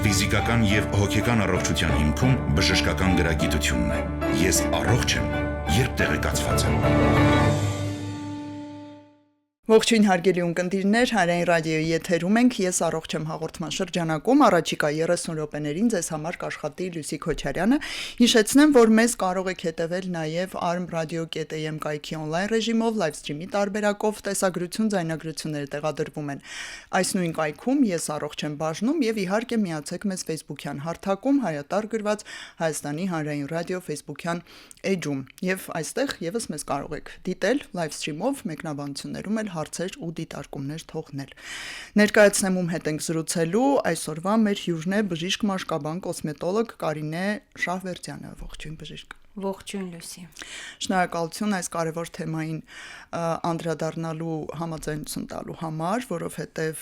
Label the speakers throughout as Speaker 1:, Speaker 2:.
Speaker 1: Ֆիզիկական եւ հոգեկան առողջության հիմքում բժշկական գրագիտությունն է։ Ես առողջ եմ, երբ տեղեկացված եմ։
Speaker 2: Ողջույն հարգելի ունկնդիրներ, Հանրային ռադիոյի եթերում ենք, ես առողջ եմ հաղորդման շրջանակում, առաջիկա 30 րոպեներին ձեզ համար կաշխատի Լուսի Քոչարյանը։ Հիշեցնեմ, որ մեզ կարող եք հետևել նաև armradio.am կայքի on-line ռեժիմով, live stream-ի տարբերակով, տեսագրություն, ձայնագրությունները տեղադրվում են այս նույն կայքում, ես առողջ եմ բաժնում եւ իհարկե միացեք մեզ Facebook-յան հարթակում, հայատար գրված Հայաստանի Հանրային ռադիո Facebook-յան էջում եւ այստեղ եւս մեզ կարող եք դիտել live stream-ով, մեկնաբանություններում էլ հարցեր ու դիտարկումներ թողնել։ Ներկայացնեմ ում հետ ենք զրուցելու, այսօրվա մեր հյուրն է բժիշկ մաշկաբան կոսմետոլոգ Կարինե Շահվերդյանը, ողջույն բժիշկ։
Speaker 3: Ողջույն Լուսի։
Speaker 2: Շնորհակալություն այս կարևոր թեմային անդրադառնալու համաձայնություն տալու համար, որովհետև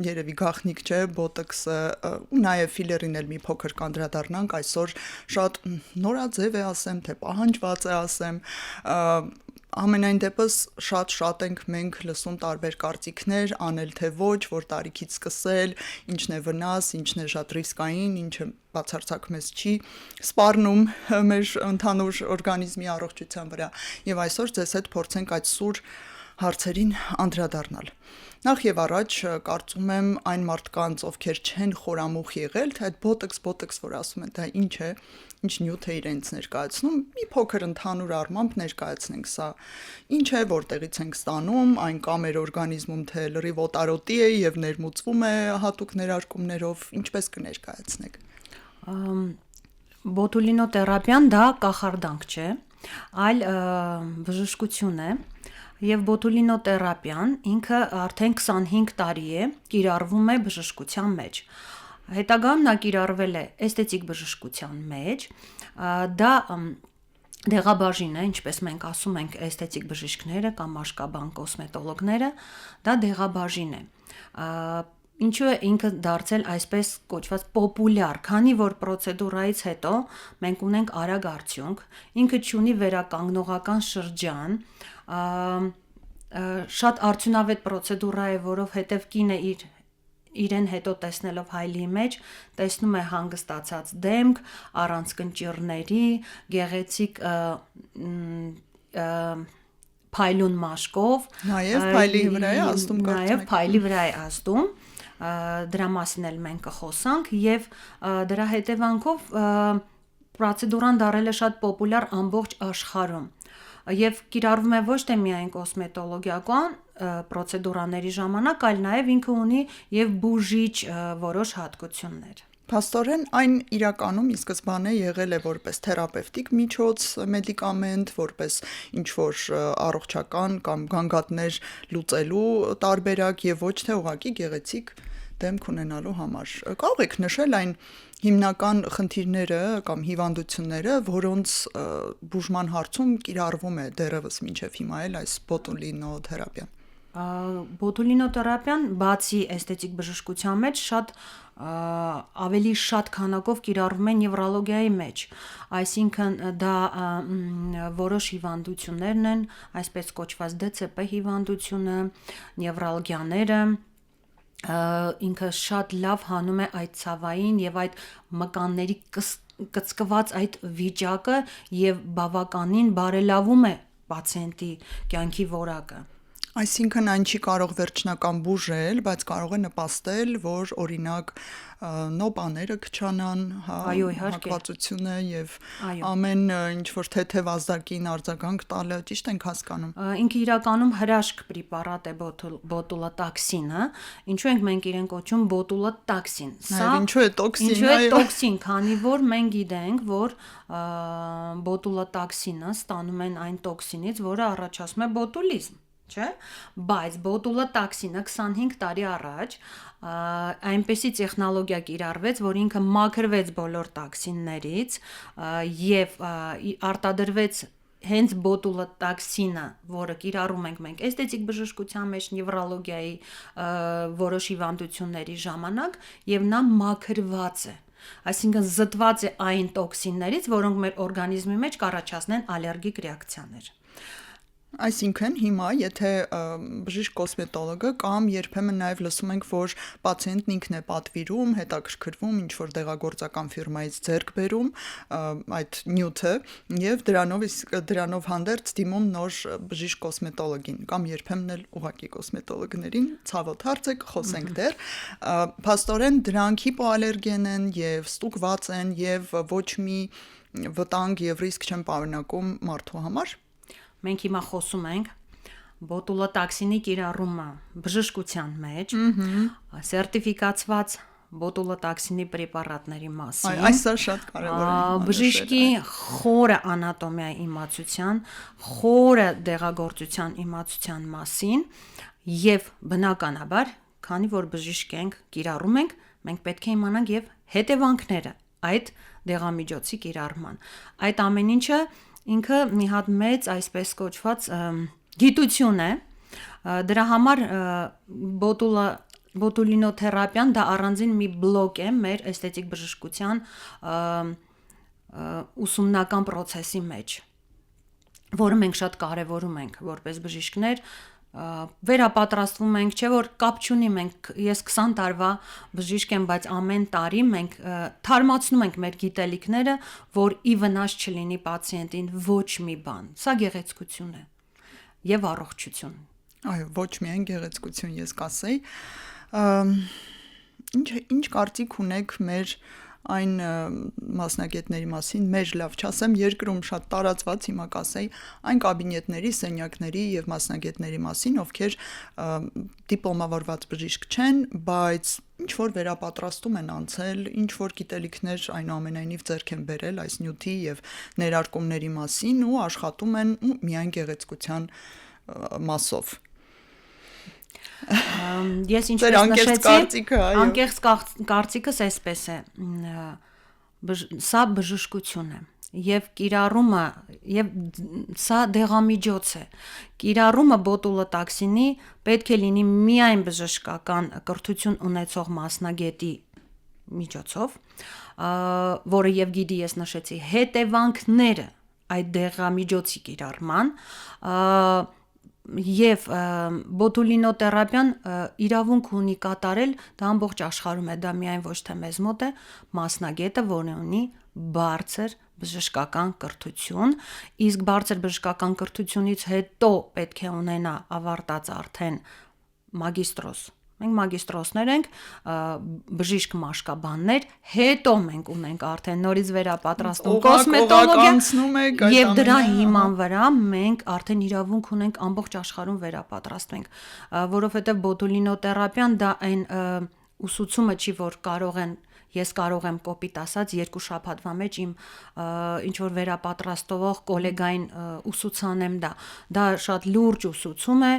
Speaker 2: երևի գաղտնիք չէ բոտոքսը ու նաև ֆիլերին էլ մի փոքր կանդրադառնանք, այսօր շատ նորաձև է ասեմ, թե պահանջված է ասեմ, ամենայն դեպս շատ ենք մենք լսում տարբեր կարծիքներ, անել թե ոչ, որ տարիքից սկսել, ինչն է վնաս, ինչն է շատ ռիսկային, ինչը բացարձակ մեզ չի սպառնում մեր ընդհանուր օրգանիզմի առողջության վրա։ Եվ այսօր ձեզ հետ փորձենք այդ սուր հարցերին անդրադառնալ։ Նախ եւ առաջ կարծում եմ այն մարդկանց, ովքեր չեն խորամուխ եղել, թե այդ բոտոքս, որ ասում են, դա ինչ է, ինչ նյութ է իրենց ներկայացնում, մի փոքր ընդհանուր առմամբ ներկայացնենք սա։ Ինչ է, որտեղից ենք ստանում, այն կամ մեր օրգանիզմում թե լրիվ օտարոտի է եւ ներմուծվում է հատուկ ներարկումներով, ինչպես կներկայացնեք։
Speaker 3: Բոտուլինոթերապիան դա կախարդանք չէ, այլ բժշկություն է։ Եվ բոտուլինոթերապիան ինքը արդեն 25 տարի է կիրառվում է բժշկության մեջ։ Հետագայում նա կիրառվել է էսթետիկ բժշկության մեջ, դա դեղաբաժին է, ինչպես մենք ասում ենք էսթետիկ բժիշկները կամ մաշկաբան կոսմետոլոգները, դա դեղաբաժին է։ Ինչու է ինքը դարձել այսպես կոչված պոպուլյար, քանի որ պրոցեդուրայից հետո մենք ունենք արագ արդյունք, ինքը չունի վերականգնողական շրջան, շատ արդյունավետ պրոցեդուրա է, որովհետև կինը իրեն հետո տեսնելով հայլի մեջ տեսնում է հանգստացած դեմք, առանց կնճիռների, գեղեցիկ փայլուն մաշկով,
Speaker 2: նաև փայլի վրա է ազդում,
Speaker 3: նաև փայլի վրա է ազդում, դրա մասին էլ մենք կխոսանք եւ դրա հետևանքով պրոցեդուրան դարել է շատ պոպուլյար ամբողջ աշխարհում եւ կիրառվում է ոչ թե միայն կոսմետոլոգիական պրոցեդուրաների ժամանակ, այլ նաև ինքը ունի եւ բուժիչ որոշ հատկություններ։
Speaker 2: Փաստորեն այն իրականում ի սկզբանե եղել է որպես թերապևտիկ միջոց, մեդիկամենտ, որպես ինչ-որ առողջական կամ գանգատներ լուծելու տարբերակ եւ ոչ թե ուղղակի գեղեցիկ դեմք ունենալու համար։ Կարող եք նշել այն հիմնական խնդիրները կամ հիվանդությունները, որոնց բուժման հարցում կիրառվում է դեռևս մինչև հիմա էլ այս բոտուլինոթերապիան։
Speaker 3: Բոտուլինոթերապիան բացի էսթետիկ բժշկության մեջ ավելի շատ քանակով կիրառվում է նևրոլոգիայի մեջ, այսինքն դա որոշ հիվանդություններն են, այսպես կոչված ԴՑՊ հիվանդությունը, նևրալգիաները, ինքը շատ լավ հանում է այդ ցավային եւ այդ մկանների կծկված այդ վիճակը եւ բավականին բարելավում է պացիենտի կյանքի որակը։
Speaker 2: Այսինքն այն չի կարող վերջնական բուժել, բայց կարող է նպաստել, որ օրինակ նոպաները քչանան, հակվածությունը եւ ամեն ինչ որ թեթև ազդակին արձագանք տալը, ճիշտ ենք հասկանում։
Speaker 3: Ինքը իրականում հրաշք պրեպարատ է բոտուլոտաքսինը, ինչու ենք մենք իրեն կոչում բոտուլոտաքսին։
Speaker 2: Սա ինչու է տոքսին։
Speaker 3: Ինչու է տոքսին, քանի որ մենք գիտենք, որ բոտուլոտաքսինը ստանում են այն տոքսինից, որը առաջացնում է բոտուլիզմ, չէ՞, բայց բոտուլոտաքսինը 25 տարի առաջ այնպեսի տեխնոլոգիա կիրառվեց, որ ինքը մաքրվեց բոլոր տոքսիններից եւ արտադրվեց հենց բոտուլոտաքսինը, որը կիրառում ենք մենք էսթետիկ բժշկության մեջ, նևրոլոգիայի որոշ հիվանդությունների ժամանակ եւ նա մաքրված է, այսինքն զտված է այն տոքսիններից, որոնք մեր օրգանիզմի մեջ կառաջացնեն ալերգիկ ռեակցիաներ։
Speaker 2: Այսինքն հիմա եթե բժիշկ կոսմետոլոգը կամ երբեմն նաև լսում ենք, որ պացիենտն ինքն է պատվիրում, հետաքրքրվում, ինչ որ դեղագործական ֆիրմայից ձեռք բերում այդ նյութը եւ դրանով հանդերձ դիմում նոր բժիշկ կոսմետոլոգին կամ երբեմն էլ ուղղակի կոսմետոլոգներին, ցավոտ հարց է, խոսենք դեռ, փաստորեն դրանք հիպոալերգեն են եւ ստուգված են եւ ոչ մի վտանգ եւ ռիսկ չեն պարունակում մարդու համար։
Speaker 3: Մենք հիմա խոսում ենք բոտուլոտաքսինի կիրառումը բժշկության մեջ, սերտիֆիկացված բոտուլոտաքսինի պրեպարատների մասին։
Speaker 2: Այսօր շատ կարևոր է։
Speaker 3: Բժշկի խորը անատոմիայի իմացության, խորը դեղագործության իմացության մասին եւ բնականաբար, քանի որ բժիշկ ենք, կիրառում ենք, մենք պետք է իմանանք եւ հետևանքները այդ դեղամիջոցի կիրառման։ Այդ ամեն ինչը ինքը մի հատ մեծ այսպես կոչված գիտություն է, դրա համար բոտուլինոթերապիան դա առանձին մի բլոկ է մեր էսթետիկ բժշկության ուսումնական process-ի մեջ, որը մենք շատ կարևորում ենք որպես բժիշկներ, վերապատրաստվում ենք, չէ որ կապ չունի, մենք ես 20 տարվա բժիշկ եմ, բայց ամեն տարի մենք թարմացնում ենք մեր գիտելիքները, որ ի վնաս չլինի պացիենտին ոչ մի բան։ Սա գեղեցկություն է եւ առողջություն։
Speaker 2: Այո, ոչ միայն գեղեցկություն, ես կասեի։ Ինչ կարծիք ունեք մեր այն մասնագետների մասին, մեր լավ չասեմ, երկրում շատ տարածված հիմա կասեի, այն կաբինետների, սենյակների եւ մասնագետների մասին, ովքեր դիպլոմավորված բժիշկ չեն, բայց ինչ որ վերապատրաստում են անցել, ինչ որ գիտելիքներ այնուամենայնիվ ձեռք են բերել այս նյութի եւ ներարկումների մասին ու աշխատում են միայն գեղեցկության մասով։
Speaker 3: Ես ինչպես նշեցի,
Speaker 2: անկեղծ
Speaker 3: կարծիքս այսպես է, սա բժշկություն է եւ կիրառումը եւ սա դեղամիջոց է, կիրառումը բոտուլոտաքսինի պետք է լինի միայն բժշկական կրթություն ունեցող մասնագետի միջոցով, որը եւ գիտի, ես նշեցի, հետևանքները այդ դեղամիջոցի կիրառման եւ բոտուլինոթերապիան իրավունք ունի կատարել, դա ամբողջ աշխարհում է, դա միայն ոչ թե մեզ մոտ է, մասնագետը, որը ունի բարձր բժշկական կրթություն, իսկ բարձր բժշկական կրթությունից հետո պետք է ունենա ավարտած արդեն մագիստրոս։ Մենք մագիստրոսներ ենք, բժիշկ մաշկաբաններ, հետո մենք ունենք արդեն նորից վերապատրաստում կոսմետոլոգիա եւ դրա հիման վրա մենք արդեն իրավունք ունենք ամբողջ աշխարհում վերապատրաստվենք, որովհետեւ բոտուլինոթերապիան դա այն ուսուցումը չի, որ ես կարող եմ կոպիտ ասած 2 շաբաթվա մեջ իմ ինչ որ վերապատրաստող գոլեգային ուսուցանեմ դա շատ լուրջ ուսուցում է,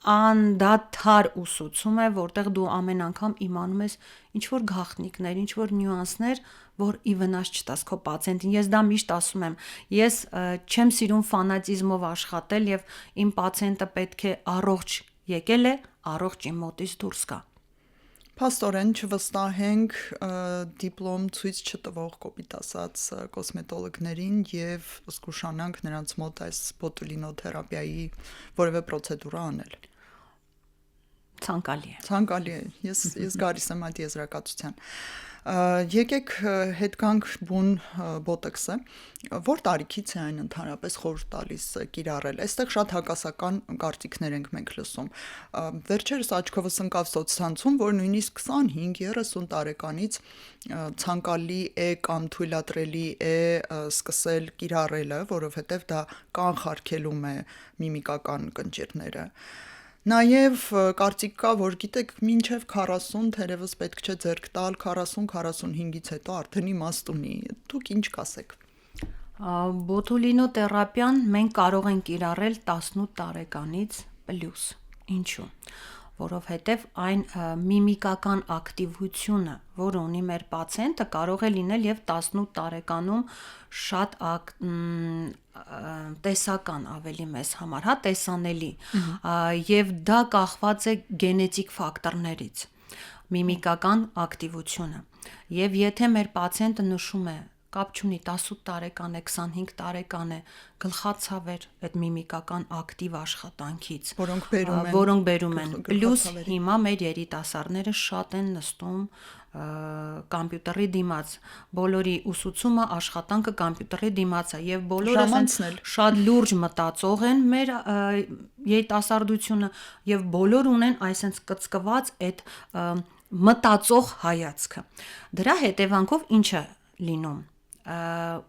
Speaker 3: անդադար ուսուցում է, որտեղ դու ամեն անգամ իմանում ես ինչ որ գաղտնիքներ, ինչ որ նյուանսներ, որ ի վնաս չտաս քո պացիենտին։ Ես դա միշտ ասում եմ, ես չեմ սիրում ֆանատիզմով աշխատել եւ իմ պացիենտը պետք է առողջ եկել է, առողջ իմ մոտից դուրս գա։
Speaker 2: Փաստորեն չվստահենք դիպլոմ ցույց չտվող կոպիտ ասած կոսմետոլոգներին եւ զգուշանանք նրանց մոտ այս բոտուլինոթերապիայի որևէ պրոցեդուրա անել։ Ցանկալի է։ Ես գալիս եմ այդ եզրակացության։ Եկեք հետ գանք բուն բոտոքսը, որ տարիքից է այն ընդհանրապես խորհուրդ տալիս կիրառել։ Այստեղ շատ հակասական կարծիքներ ենք մենք լսում։ Վերջերս աչքովս ընկավ սոցցանցում, որ նույնիսկ 25-30 տարեկանից ցանկալի է կամ թույլատրելի է սկսել կիրառելը, որովհետև դա կանխարգելում է միմիկական կնճիռները։ Նաև կարծիք կա, որ գիտեք, մինչև 40 թերևս պետք չէ ձեռք տալ, 40-45-ից հետո արդեն իմաստ ունի։ Դուք ինչ կասեք։
Speaker 3: Բոտուլինոթերապիան մենք կարող ենք կիրառել 18 տարեկանից պլյուս։ Ինչու՞։ Որովհետև այն միմիկական ակտիվությունը, որը ունի մեր պացիենտը, կարող է լինել եւ 18 տարեկանում շատ տեսական ավելի մեզ համար, հա, տեսանելի, եւ դա կախված է գենետիկ ֆակտորներից, միմիկական ակտիվությունը։ Եվ եթե մեր պացիենտը նշում է կապ չունի 18 տարեկան է, 25 տարեկան է, գլխացավ էր այդ միմիկական ակտիվ աշխատանքից, որոնք բերում են։ Պլյուս հիմա մեր երիտասարդները շատ են նստում կամպյուտերի դիմաց, բոլորի ուսուցումը աշխատանքը կամպյուտերի դիմաց է եւ բոլորը շատ լուրջ մտածող են մեր երիտասարդությունը եւ բոլոր ունեն այսպես կծկված այդ մտածող հայացքը։ Դրա հետևանքով ինչ է լինում։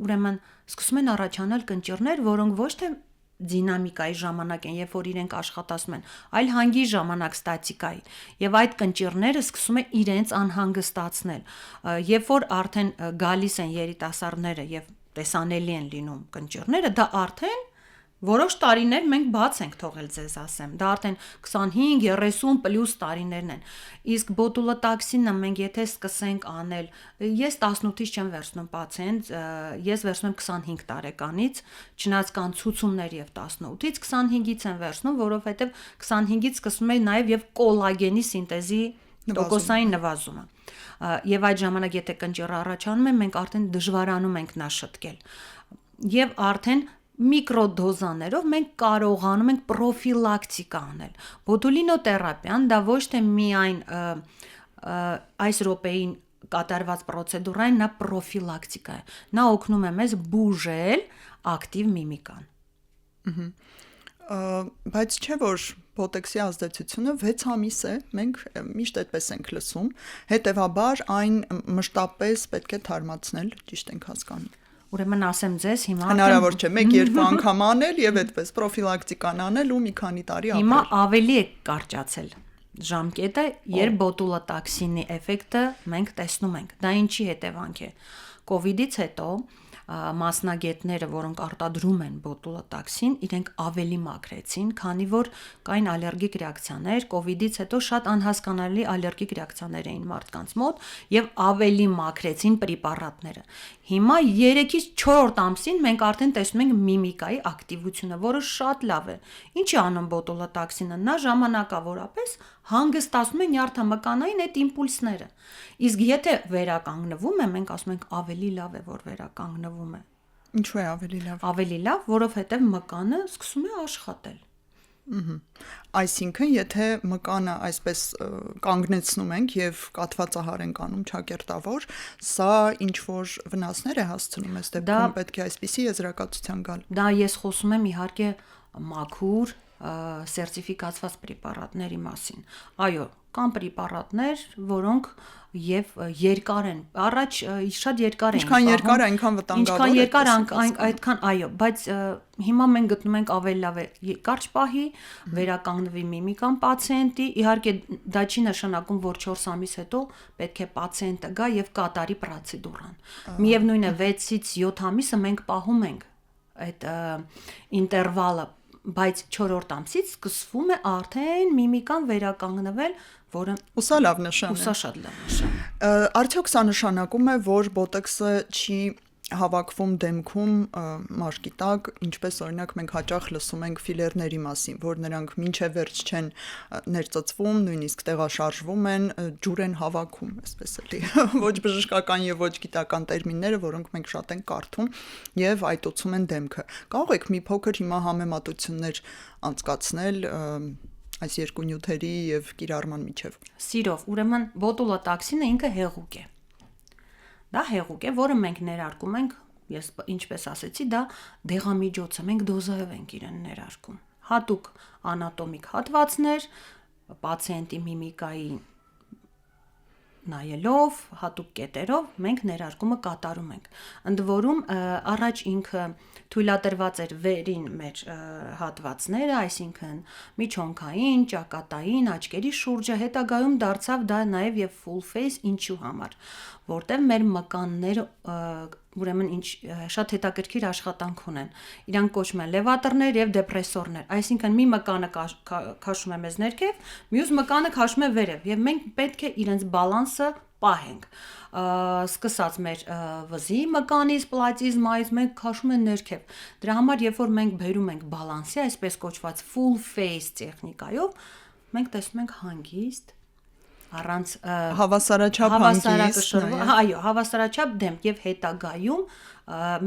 Speaker 3: Ուրեմն սկսում են առաջանալ կնճիռներ, որոնք ոչ թե դինամիկայի ժամանակ են, երբ որ իրենք աշխատում են, այլ հանգի ժամանակ ստատիկայի։ Եվ այդ կնճիռները սկսում են իրենց անհանգստացնել։ Երբ որ արդեն գալիս են երիտասարդները եւ տեսանելի են լինում կնճիռները, դա արդեն որոշ տարիներ մենք բաց ենք թողել ձեզ ասեմ, դա արդեն 25-30 պլյուս տարիներն են։ Իսկ բոտուլոտաքսինը մենք եթե սկսենք անել, ես 18-ից չեմ վերցնում պացիենտ, ես վերցնում եմ 25 տարեկանից, չնայած կան ցուցումներ եւ 18-ից 25-ից եմ վերցնում, որովհետեւ 25-ից սկսում է նաեւ եւ կոլագենի սինտեզի տոկոսային նվազումը։ Եվ այդ ժամանակ եթե կնճիռ առաջանում է, մենք արդեն դժվարանում ենք նա շտկել։ Եվ արդեն միկրոդոզաներով մենք կարողանում ենք պրոֆիլակտիկա անել։ Բոտուլինոթերապիան դա ոչ թե միայն այս րոպեին կատարված պրոցեդուրային, նա պրոֆիլակտիկա է։ Նա օգնում է մեզ բուժել ակտիվ միմիկան։
Speaker 2: Բայց չէ որ բոտեքսի ազդեցությունը 6 ամիս է, մենք միշտ այդպես ենք լսում, հետևաբար այն մշտապես պետք է թարմացնել, ճիշտ ենք հասկանում։
Speaker 3: Ուրեմն ասեմ ձեզ հիմա
Speaker 2: հնարավոր չէ 1-2 անգամ անել եւ այդպես պրոֆիլակտիկան անել ու մի քանի տարի ապրել։
Speaker 3: Հիմա ավելի է կարճացել ժամկետը, երբ բոտուլոտաքսինի էֆեկտը մենք տեսնում ենք։ Դա ինչի հետևանք է։ Կովիդից հետո մասնագետները, որոնք արտադրում են բոտուլոտաքսին, իրենք ավելի մաքրեցին, քանի որ կային ալերգիկ ռեակցիաներ, կովիդից հետո շատ անհասկանալի ալերգիկ ռեակցիաներ էին մարդկանց մոտ եւ ավելի մաքրեցին պրեպարատները։ Հիմա 3-ից 4 ամսին մենք արդեն տեսնում ենք միմիկայի ակտիվությունը, որը շատ լավ է։ Ինչ է անում բոտուլոտաքսինը։ Նա ժամանակավորապես հանգստացնում է նյարդամկանային այդ իմպուլսները։ Իսկ եթե վերականգնվում է, մենք ասում ենք ավելի լավ է, որ վերականգնվում է։
Speaker 2: Ինչու է ավելի լավ։
Speaker 3: Ավելի լավ, որովհետև մկանը սկսում է աշխատել։
Speaker 2: Այսինքն, եթե մկանը այսպես կանգնեցնում ենք եւ կաթվածահար ենք անում ճակերտավոր, սա ինչ որ վնասներ է հասցնում, այս դեպքում պետք է այսպիսի եզրակացության գալ։
Speaker 3: Դա ես խոսում եմ իհարկե մաքուր սերտիֆիկացված պրեպարատների մասին։ Այո, կան պրեպարատներ, որոնք եւ երկար են։ Առաջ շատ երկար են։
Speaker 2: Ինչքան երկար, այնքան վտանգավոր է։
Speaker 3: Ինչքան երկար, այդքան այո, բայց հիմա մենք գտնում ենք ավելի լավ է կարճ պահի, վերականգնվի միմիկան պացիենտի։ Իհարկե դա չի նշանակում, որ 4 ամիս հետո պետք է պացիենտը գա եւ կատարի պրոցեդուրան։ Միևնույն է 6-ից 7 ամիսը մենք պահում ենք այդ ինտերվալը, բայց 4-րդ ամսից սկսվում է արդեն միմիկան վերականգնվել, որը
Speaker 2: ուսա լավ նշան է։
Speaker 3: Ուսա շատ լավ նշան։
Speaker 2: Արդյոք սա նշանակում է, որ բոտոքսը չի հավաքվում դեմքում մաշկի տակ, ինչպես օրինակ մենք հաճախ լսում ենք ֆիլերների մասին, որ նրանք մինչև վերջ չեն ներծծվում, նույնիսկ տեղաշարժվում են, ջուր են հավաքում, այսպես էլի, ոչ բժշկական եւ ոչ գիտական տերմինները, որոնք մենք շատ ենք կարդում եւ այտոցում են դեմքը։ Կարող եք մի փոքր հիմա համեմատություններ անցկացնել այս երկու նյութերի եւ կիրառման միջև։
Speaker 3: Սիրով, ուրեմն բոտուլոտաքսինը ինքը հեղուկ է։ Դա հեղուկ է, որը մենք ներարկում ենք, ես ինչպես ասեցի, դա դեղամիջոց է, մենք դոզայով ենք իրեն ներարկում։ Հատուկ անատոմիկ հատվածներ, պացիենտի միմիկայի նայելով, հատուկ կետերով մենք ներարկումը կատարում ենք։ Ընդ որում առաջ ինքը թույլատրված էր վերին մեր հատվածները, այսինքն միջոնքային, ճակատային, աչքերի շուրջը, հետագայում դարձավ դա նաև եւ full face, ինչու համար, որտեղ մեր մկանները ուրեմն ինչ շատ հետաքրքիր աշխատանք ունեն։ Իրանք կոչվում են լևատրներ եւ դեպրեսորներ, այսինքն մի մկանը քաշում է մեզ ներքև, մյուս մկանը քաշում է վերև եւ մենք պետք է իրենց բալանսը պահենք։ Սկսած մեր վզի մկանից, պլատիզմայից մենք քաշում ենք ներքև։ Դրա համար երբ որ մենք բերում ենք բալանսի, այսպես կոչված full face տեխնիկայով, մենք տեսնում ենք հանգիստ առանց
Speaker 2: Հավասարաչափ հանգիստ,
Speaker 3: այո, հավասարաչափ դեմք եւ հետագայում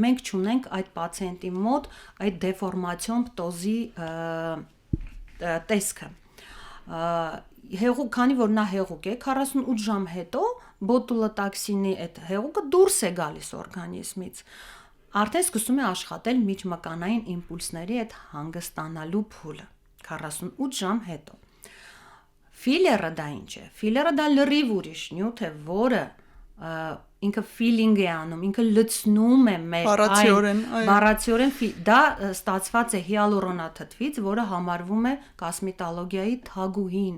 Speaker 3: մենք չունենք այդ պացիենտի մոտ այդ դեֆորմացիոն պտոզի տեսքը։ Հեղուկ, քանի որ նա հեղուկ է, 48 ժամ հետո բոտուլոտաքսինի այդ հեղուկը դուրս է գալիս օրգանիզմից։ Արդեն սկսում է աշխատել միջմկանային իմպուլսների այդ հանգստանալու փուլը 48 ժամ հետո։ Ֆիլերը դա ինչ է։ Ֆիլերը դա լրիվ ուրիշ նյութ է, որը ինքը feeling է անում, ինքը լցնում է մեր բառացիորեն դա ստացված է հիալուրոնաթթվից, որը համարվում է կոսմետոլոգիայի թագուհին։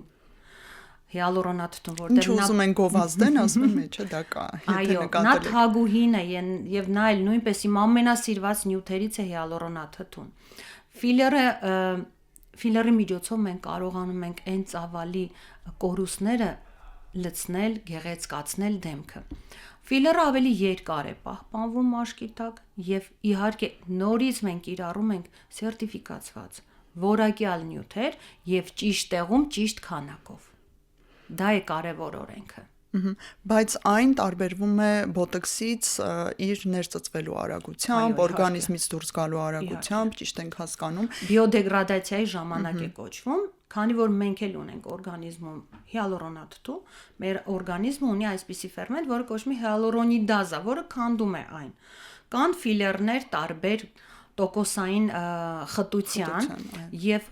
Speaker 3: Հիալուրոնաթթուն, որտեղ
Speaker 2: նա ուզում են գովազդեն, ասում են մեջը դա կա։
Speaker 3: Այո, նա թագուհին է եւ նա էլ նույնպես իմ ամենասիրված նյութերից է հիալուրոնաթթուն։ Ֆիլերի միջոցով մենք կարողանում ենք այն ծավալի կորուստները լցնել, գեղեցկացնել դեմքը։ Ֆիլերը ավելի երկար է պահպանվում մաշկի տակ եւ իհարկե նորից մենք կիրառում ենք սերտիֆիկացված որակյալ նյութեր եւ ճիշտ տեղում, ճիշտ քանակով։ Դա է կարևոր օրենքը։
Speaker 2: Բայց այն տարբերվում է բոտոքսից իր ներծծվելու արագությամբ, օրգանիզմից դուրս գալու արագությամբ, ճիշտ ենք հասկանում։
Speaker 3: Բիոդեգրադացիայի ժամանակ է կոչվում, քանի որ մենք էլ ունենք օրգանիզմում հիալուրոնաթթու, մեր օրգանիզմը ունի այսպիսի ֆերմենտ, որը կոչվում է հիալուրոնիդազա, որը քանդում է այն։ Կան ֆիլերներ տարբեր տոկոսային խտության եւ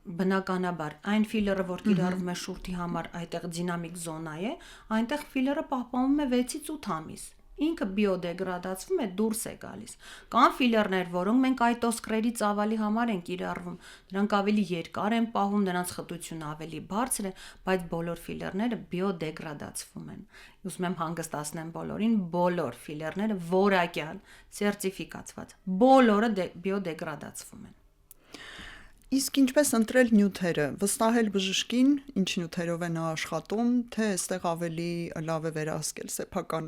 Speaker 3: բնականաբար այն ֆիլերը, որ կիրառվում է շուրթի համար, այդտեղ դինամիկ զոնա է, այնտեղ ֆիլերը պահպանվում է 6-ից 8 ամիս։ Ինքը բիոդեգրադացվում է, դուրս է գալիս։ Կան ֆիլերներ, որոնք մենք այտոսկրերի ծավալի համար են կիրառվում, նրանք ավելի երկար են պահում, նրանց խտությունը ավելի բարձր է, բայց բոլոր ֆիլերները բիոդեգրադացվում են։ Ուզում եմ հանգստացնեմ բոլորին, բոլոր ֆիլերները որակյալ, սերտիֆիկացված, բոլորը բիոդեգրադացվում են։
Speaker 2: Իսկ ինչպես ընտրել նյութերը, վստահել բժշկին, ինչ նյութերով է նա աշխատում, թե այստեղ ավելի լավ է վերահսկել սեփական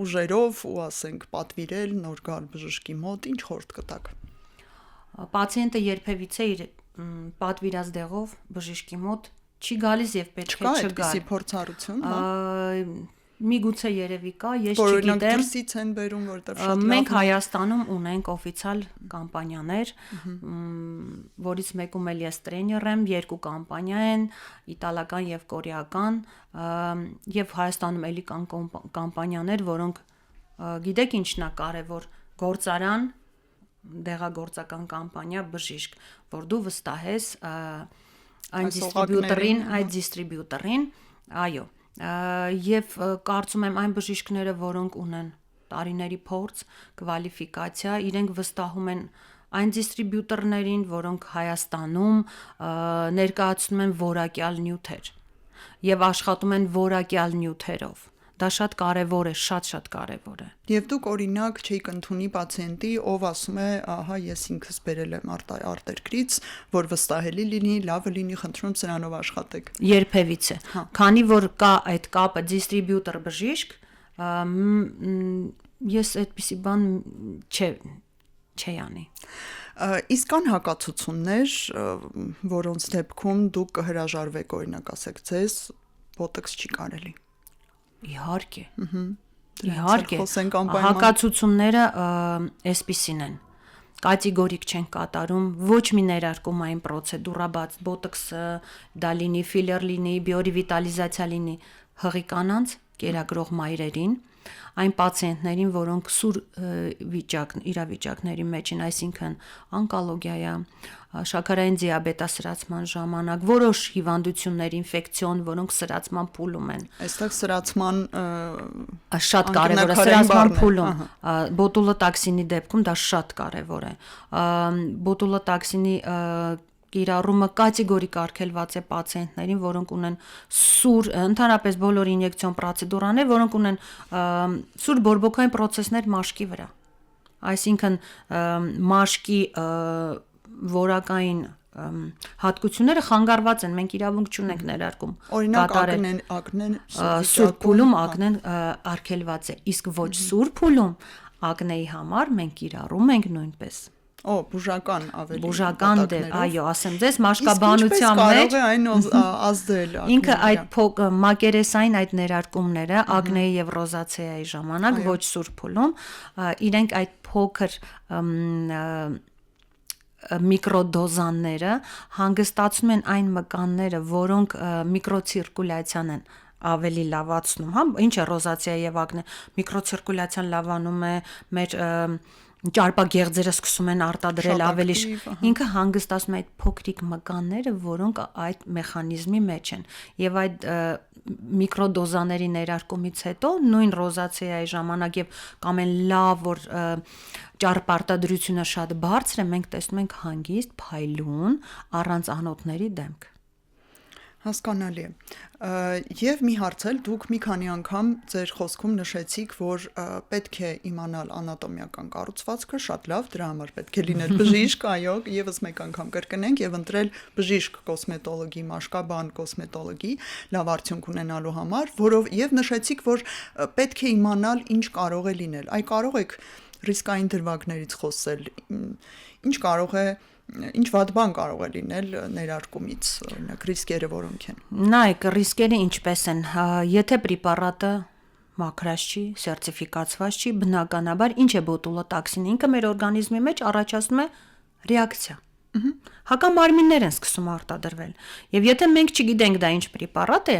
Speaker 2: ուժերով ու ասենք պատվիրել նոր գալ բժշկի մոտ, ինչ խորհուրդ կտաք։
Speaker 3: Պացիենտը երբևիցե իր պատվիրած դեղով բժշկի մոտ չի գալիս եւ պետք է չգա։
Speaker 2: Չկա այդպիսի փորձառություն,
Speaker 3: Միգուցե երևի կա, ես
Speaker 2: չգիտեմ։
Speaker 3: չգիտեմ։
Speaker 2: Դրսից են բերում, որտեղ շատ լավ։
Speaker 3: Մենք Հայաստանում ունենք օֆիցիալ կամպանիաներ, որից մեկում էլ ես տրեյներ եմ, երկու կամպանիա են, իտալական եւ կորեական, եւ Հայաստանում էլի կան կամպանիաներ, որոնք գիտեք ինչն է կարևոր, գործարան, դեղագործական կամպանիա, բժիշկ, որ դու վստահես այն դիստրիբյուտերին, այո։ Եվ կարծում եմ այն բժիշկները, որոնք ունեն տարիների փորձ, կվալիֆիկացիա, իրենք վստահում են այն դիստրիբյուտերներին, որոնք Հայաստանում ներկայացնում են որակյալ նյութեր եւ աշխատում են որակյալ նյութերով։ Դա շատ կարևոր է, շատ կարևոր է։
Speaker 2: Եվ դուք օրինակ չէիք ընդունի պացիենտի, ով ասում է, ահա ես ինքս բերել եմ արտերկրից, որ վստահելի լինի, լավը լինի, խնդրում սրանով աշխատեք։
Speaker 3: Երբևիցե։ Քանի որ կա այդ կապը դիստրիբյուտեր բժիշկ, ես այդպիսի բան չի անի։
Speaker 2: Իսկ կան հակացություններ, որոնց դեպքում դուք կհրաժարվեք, օրինակ ասեք, ձեզ բոտոքս չի կարելի։
Speaker 3: Իհարկե։ Հակացությունները այսպիսին են։ Կատեգորիկ չեն կատարում, ոչ մի ներարկումային պրոցեդուրա, բաց բոտոքսը, դա լինի ֆիլեր լինի, բիորիվիտալիզացիա լինի, հղի կանանց, կերակրող մայրերին, այն պացիենտներին, որոնք սուր իրավիճակների մեջ են, այսինքն անկոլոգիա, շաքարային դիաբետա սրացման ժամանակ, որոշ հիվանդություններ, ինֆեկցիոն, որոնք սրացման փուլում են։
Speaker 2: Այստեղ սրացման
Speaker 3: շատ կարևոր է, սրացման փուլում, բոտուլոտաքսինի դեպքում դա շատ կարևոր է։ Բոտուլոտաքսինի կիրառումը կատեգորիկ արգելված է պացիենտներին, որոնք ունեն սուր, ընդհանրապես բոլոր ինյեկցիոն պրոցեդուրաներ, որոնք ունեն սուր բորբոքային պրոցեսներ մաշկի վրա։ Այսինքն մաշկի որակային հատկությունները խանգարված են, մենք իրավունք չունենք ներարկում։
Speaker 2: Օրինակ ակնեն
Speaker 3: սուր փուլում ակնեն արգելված է, իսկ ոչ սուր փուլում ակնեի համար մենք կիրառում ենք նույնպես
Speaker 2: բուժական ավելի
Speaker 3: բուժական դեր,
Speaker 2: նպատակներով։
Speaker 3: այո, ասեմ ձեզ,
Speaker 2: Իսկ
Speaker 3: մաշկաբանության
Speaker 2: ինչպես
Speaker 3: մեջ
Speaker 2: կարող է այն ազդել
Speaker 3: ինքը
Speaker 2: ակնեի
Speaker 3: այդ մակերեսային այդ ներարկումները ակնեի եւ ռոզացեայի ժամանակ ոչ սուր փուլում իրենք այդ փոքր միկրոդոզանները հանգստացնում են այն մկանները, որոնք միկրոցիրկուլյացիան են ավելի լավացնում, հա, ինչ է ռոզացիա եւ ակնե, միկրոցիրկուլյացիան լավանում է, մեր ճարպագեղձերը սկսում են արտադրել ավելի ինքը հանգստացնում է այդ փոքրիկ մկանները, որոնք այդ մեխանիզմի մեջ են եւ այդ միկրոդոզաների ներարկումից հետո նույն ռոզացիայի ժամանակ եւ կամ են լավ որ ճարպարտադրությունը շատ բարձր է, մենք տեսնում ենք հանգիստ, փայլուն, առանց անոթների դեմք։
Speaker 2: Հասկանալի է։ Եվ մի հարց էլ դուք մի քանի անգամ ձեր խոսքում նշեցիք, որ պետք է իմանալ անատոմիական կառուցվածքը, շատ լավ, դրա համար պետք է լինել բժիշկ, այո, եւս մեկ անգամ կրկնենք եւ ընտրել բժիշկ կոսմետոլոգի, մաշկաբան կոսմետոլոգի, լավ արդյունք ունենալու համար, որով եւ նշեցիք, որ պետք է իմանալ ինչ կարող է լինել։ Այ կարող եք ռիսկային դրվագներից խոսել, ինչ վատ բան կարող է լինել ներարկումից, օրինակ ռիսկերը որոնք են։
Speaker 3: Նայեք, ռիսկերը ինչպես են, եթե պրեպարատը մաքրած չի, սերտիֆիկացված չի, բնականաբար ինչ է բոտուլոտոքսինը, ինքը մեր օրգանիզմի մեջ առաջացնում է ռեակցիա։ Հակամարմիններ են սկսում արտադրվել։ Եվ եթե մենք չգիտենք դա ինչ պրեպարատ է,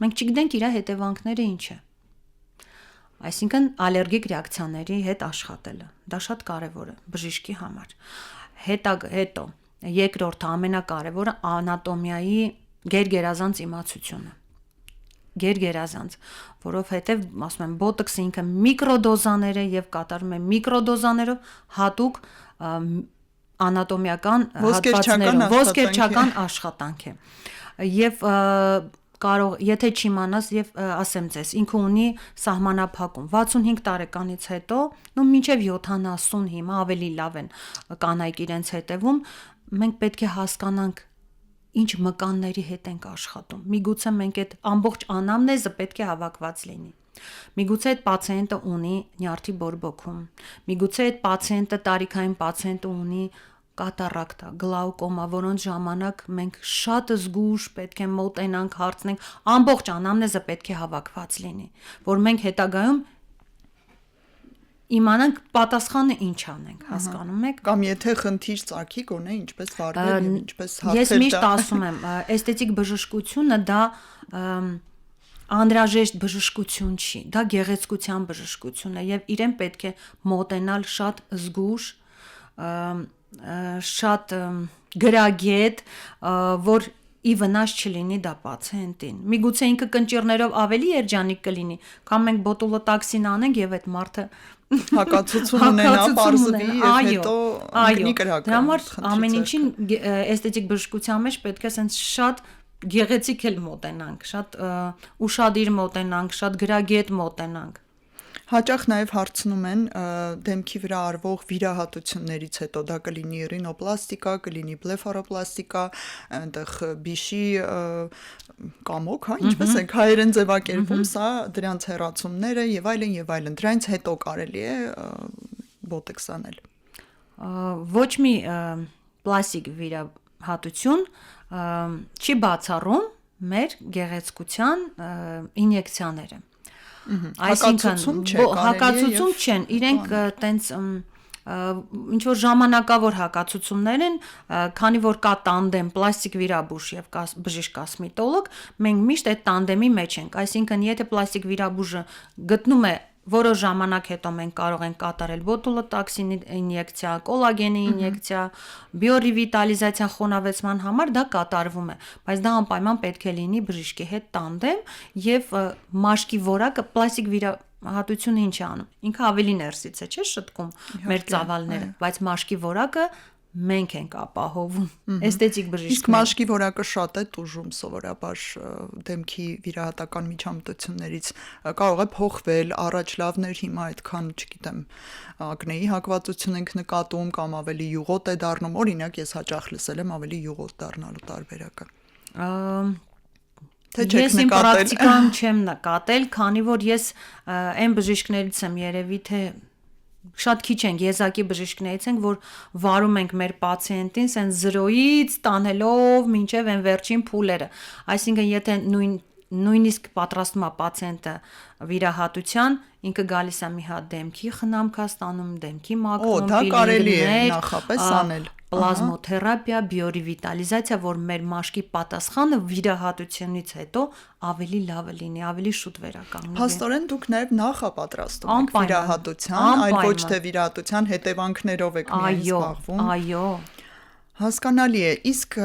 Speaker 3: մենք չգիտենք իր հետևանքները ինչ է։ Այսինքն ալերգիկ ռեակցիաների հետ աշխատելը, դա շատ կարևոր է բժիշկի համար։ Հետո երկրորդը ամենակարևորը անատոմիայի գերգերազանց իմացությունը։ Գերգերազանց, որովհետև ասում եմ բոտոքսը ինքը միկրոդոզաներ է եւ կատարում է միկրոդոզաներով հատուկ անատոմիական հատվածներով ոսկերչական աշխատանք է։ Եվ կարող, եթե չիմանաս եւ ասեմ ձեզ, ինքը ունի սահմանափակում 65 տարեկանից հետո, մինչեւ 70 հիմա ավելի լավ են կանայք իրենց հետևում, մենք պետք է հասկանանք ինչ մկանների հետ ենք աշխատում։ Միգուցե մենք այդ ամբողջ անամնեզը պետք է հավաքված լինի։ Միգուցե այդ պացիենտը ունի նյարդի բորբոքում։ Միգուցե այդ պացիենտը տարիքային պացիենտը ունի կատարակտա, գլաուկոմա, որոնց ժամանակ մենք շատ զգուշ պետք է մոտենանք, հարցնենք, ամբողջ անամնեզը պետք է հավաքված լինի, որ մենք հետագայում իմանանք պատասխանը ինչ անենք, հասկանում եք։
Speaker 2: Կամ եթե խնդիր ծագի, գոնե ինչպես վարվել եւ ինչպես հարցել դա։
Speaker 3: Ես միշտ ասում եմ, էսթետիկ բժշկությունը դա անհրաժեշտ բժշկություն չի, դա գեղեցկության բժշկություն է եւ իրեն պետք է մոտենալ շատ զգուշ, շատ գրագետ, որ ի վնաս չլինի դա պացիենտին։ Միգուցե ինքը կնճիռներով ավելի երջանիկ կլինի, քան մենք բոտուլոտոքսին անենք եւ այդ մարդը
Speaker 2: հակացություն ունենա, պարզվի եւ հետո ընկնի կրակը։
Speaker 3: Դրա համար ամեն ինչին էսթետիկ բժշկության մեջ պետք է sense շատ գեղեցիկ էլ մոտենանք, շատ ուշադիր մոտենանք, շատ գրագետ մոտենանք։
Speaker 2: Հաճախ նաև հարցնում են դեմքի վրա արվող վիրահատություններից հետո դա կլինի ռինոպլաստիկա, կլինի բլեֆարոպլաստիկա, այնտեղ բիշի կամոք, հա, ինչպես ենք հայերեն ձևակերպում, սա դրանց հեռացումները եւ այլն, դրանից հետո կարելի է բոտոքս անել։
Speaker 3: Ոչ մի պլաստիկ վիրահատություն չի բացառում մեր գեղեցկության ինյեկցիաները։ Այսինքն հակացություն չեն, իրենք տենց ինչ որ ժամանակավոր հակացություններ են, քանի որ կա տանդեմ պլաստիկ վիրաբույժ եւ բժիշկ կոսմետոլոգ, մենք միշտ այդ տանդեմի մեջ ենք, այսինքն եթե պլաստիկ վիրաբույժը գտնում է որոշ ժամանակ հետո մենք կարող ենք կատարել բոտուլոտոքսին ինյեկցիա, կոլագենի ինյեկցիա, բիոռևիտալիզացիա խոնավեցման համար դա կատարվում է, բայց դա անպայման պետք է լինի բժիշկի հետ տանդեմ եւ մաշկի որակը պլաստիկ վիրահատությունը ինչ է անում։ Ինքը ավելի ներսից է, չէ՞, շտկում մեր ծավալները, բայց մաշկի որակը մենք ենք ապահովում էսթետիկ բժիշկները։
Speaker 2: Իսկ մաշկի որակը շատ է տուժում սովորաբար դեմքի վիրահատական միջամտություններից կարող է փոխվել, առաջ լավներ, հիմա այդքան, չգիտեմ, ակնեի հակվածություն ենք նկատում կամ ավելի յուղոտ է դառնում, օրինակ ես հաճախ լսել եմ ավելի յուղոտ դառնալու տարբերակը։
Speaker 3: Ես իմ պրակտիկան չեմ նկատել, քանի որ ես այն բժիշկներից եմ երևի թե շատ քիչ ենք եզակի բժիշկներից ենք, որ վարում ենք մեր պացիենտին սեն 0-ից տանելով մինչև այն վերջին փուլերը։ Այսինքն եթե նույնիսկ պատրաստում է պացիենտը վիրահատության, ինքը գալիս է մի հատ դեմքի խնամքա ստանում, դեմքի մաքրում,
Speaker 2: դա կարելի է նախապես անել։
Speaker 3: Պլազմոթերապիա, բիորիվիտալիզացիա, որ մեր մաշկի պատասխանը վիրահատությունից հետո ավելի լավը լինի, ավելի շուտ վերականգնվի։
Speaker 2: Փաստորեն դուք նաև նախապատրաստում եք վիրահատության, այլ ոչ թե վիրահատության հետևանքներով եք միայն զբաղվում։
Speaker 3: Այո։
Speaker 2: Հասկանալի է, իսկ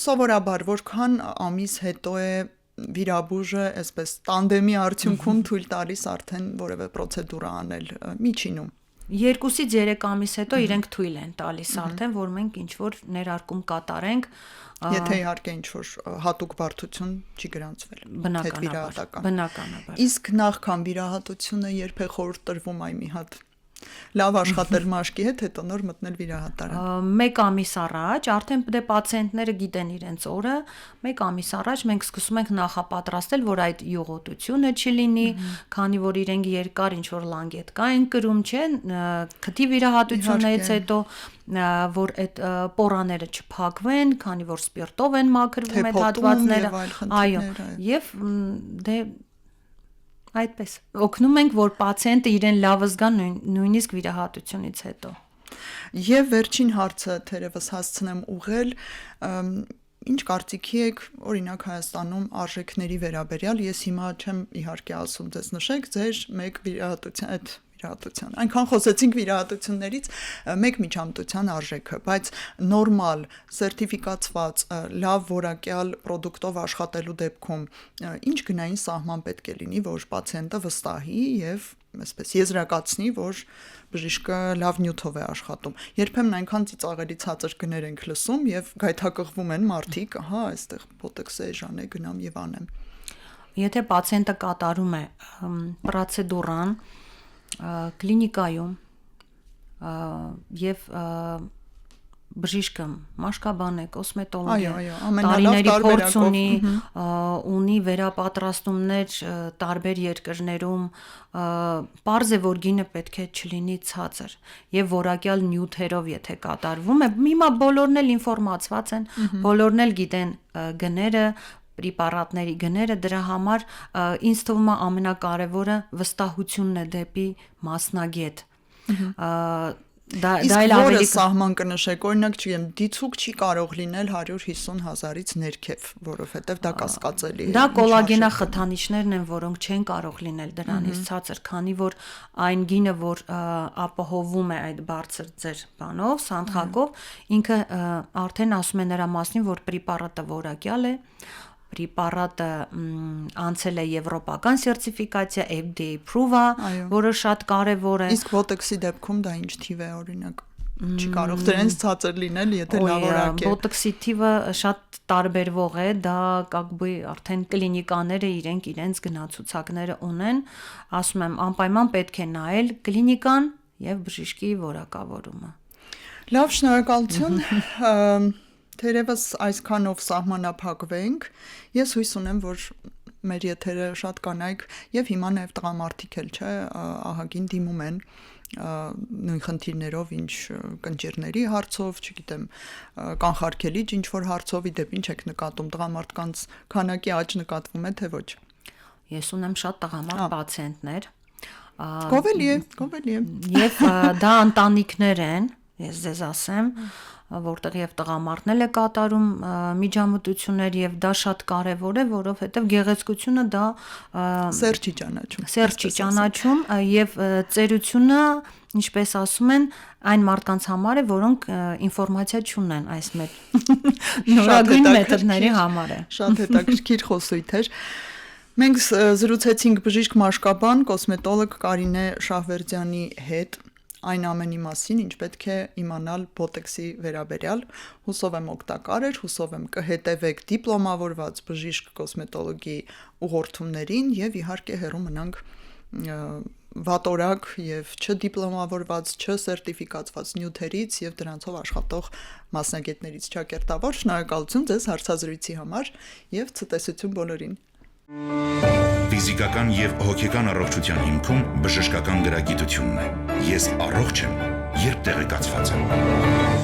Speaker 2: սովորաբար որքան ամիս հետո է վիրաբույժը այսպես տանդեմի արդյունքում թույլ տալիս արդեն որևէ պրոցեդուրա անել միջինում։
Speaker 3: 2-ից 3 ամիս հետո իրենք թույլ են տալիս արդեն, որ մենք ինչ-որ ներարկում կատարենք։
Speaker 2: Եթե իհարկե ինչ-որ հատուկ բարդություն չի գրանցվել։
Speaker 3: Բնականաբար։
Speaker 2: Իսկ նախքան վիրահատությունը երբ է խորհուրդ տրվում այ մի հատ լավ աշխատել մաշկի հետ, հետո նոր մտնել վիրահատարան։
Speaker 3: 1 ամիս առաջ, արդեն դե պացիենտները գիտեն իրենց օրը, 1 ամիս առաջ մենք սկսում ենք նախապատրաստել, որ այդ յուղոտությունը չլինի, քանի որ իրենք երկար ինչ որ լանգետկա են կրում, չէ, քթի վիրահատությունից հետո որ այդ պորաները չփակվեն, քանի որ սպիրտով են մաքրվում այդ հատվածները, այո, եւ դե այդպես օգնում ենք, որ պացիենտը իրեն լավ զգա նույնիսկ վիրահատությունից հետո։
Speaker 2: Եվ վերջին հարցը թերևս հասցնեմ ուղղել, ինչ կարծիքի եք օրինակ Հայաստանում արժեքների վերաբերյալ, ես հիմա չեմ իհարկե ասում ձեզ նշեք ձեր մեկ վիրահատության այնքան խոսեցինք վիրահատություններից մեկ միջամտության արժեքը, բայց նորմալ սերտիֆիկացված լավ որակյալ պրոդուկտով աշխատելու դեպքում ինչ գնային սահման պետք է լինի, որ պացիենտը վստահի եւ այսպես եզրակացնի, որ բժիշկը լավ նյութով է աշխատում։ Երբեմն այնքան ծիծաղելի ցածր գներ ենք լսում եւ գայթակղվում են մարդիկ, ահա, այստեղ բոտոքսը էժան է, գնամ եւ անեմ։
Speaker 3: Եթե պացիենտը կատարում է պրոցեդուրան կլինիկայում եւ բժիշկը մաշկաբան է, կոսմետոլոգ է, տարիների փորձ ունի վերապատրաստումներ տարբեր երկրներում, պարզ է, որ գինը պետք է չլինի ցածր եւ որակյալ նյութերով եթե կատարվում է, հիմա բոլորն էլ ինֆորմացված են, բոլորն էլ գիտեն գները, պրեպարատների գները, դրա համար ինձ թվում է ամենակարևորը վստահությունն է դեպի մասնագետ։
Speaker 2: Իսկ որը սահման կնշեք, օրինակ չգիտեմ, դիցուկ չի կարող լինել 150,000-ից ներքև, որովհետև դա կասկածելի է։
Speaker 3: Դա կոլագենախթանիչներն են, որոնք չեն կարող լինել դրանից ցածր, քանի որ այն գինը, որ ապահովում է այդ բարձր ձեր բանով, սանդղակով, ինքը արդեն ասում է նրա մասին, որ պրեպարատը որակյալ է, պրեպարատը անցել է եվրոպական սերտիֆիկացիա, FDA proof, որը շատ կարևոր է։
Speaker 2: Իսկ բոտոքսի դեպքում դա ինչ թիվ է օրինակ։ Չի կարող դրանից ցածր լինել, եթե լավորակ է։
Speaker 3: Բոտոքսի թիվը շատ տարբերվող է, դա կակբի արդեն կլինիկաները իրենց գնացուցակները ունեն, ասում եմ, անպայման պետք է նայել կլինիկան եւ բժիշկի որակավորումը։
Speaker 2: Լավ, շնորհակալություն։ Թերևս այսքանով սահմանափակվենք, ես հույս ունեմ, որ մեր եթերը շատ կանայք եւ հիմա նաեւ տղամարդիկ էլ չէ, ահագին դիմում են նույն խնդիրներով, ինչ կնճիռների հարցով, չգիտեմ, կանխարգելիչ ինչ որ հարցով, իդեպ ինչ եք նկատում, տղամարդկանց քանակի աճ նկատվում է թե ոչ։
Speaker 3: Ես ունեմ շատ տղամարդ պացիենտներ։
Speaker 2: Գովելի է։
Speaker 3: Եվ դա ընտանիքներ են, ես ձեզ ասեմ, որտեղ եւ տղամարդն է կատարում միջամտություններ եւ դա շատ կարեւոր է, որովհետեւ գեղեցկությունը դա
Speaker 2: սեր չի
Speaker 3: ճանաչում եւ ծերությունը, ինչպես ասում են, այն մարդկանց համար է, որոնք ինֆորմացիա չունեն այս մեր նորագույն մեթոդների համար է։
Speaker 2: Շատ հետաքրքիր խոսույթ էր։ Մենք զրուցեցինք բժիշկ մաշկաբան, կոսմետոլոգ Կարինե Շահվերդյանի հետ այն ամենի մասին, ինչ պետք է իմանալ բոտոքսի վերաբերյալ, հուսով եմ օգտակար էր, հուսով եմ կհետևեք դիպլոմավորված բժիշկ կոսմետոլոգի ուղղորդումներին եւ իհարկե հեռու մնանք վատորակ եւ չդիպլոմավորված, չսերտիֆիկացված նյութերից եւ դրանցով աշխատող մասնագետներից ճակերտավոր։ Շնորհակալություն ձեզ հարցազրույցի համար եւ ցտեսություն բոլորին։
Speaker 1: ֆիզիկական եւ հոգեկան առողջության հիմքում բժշկական գրագիտությունն է։ Ես առողջ եմ, երբ տեղեկացված եմ։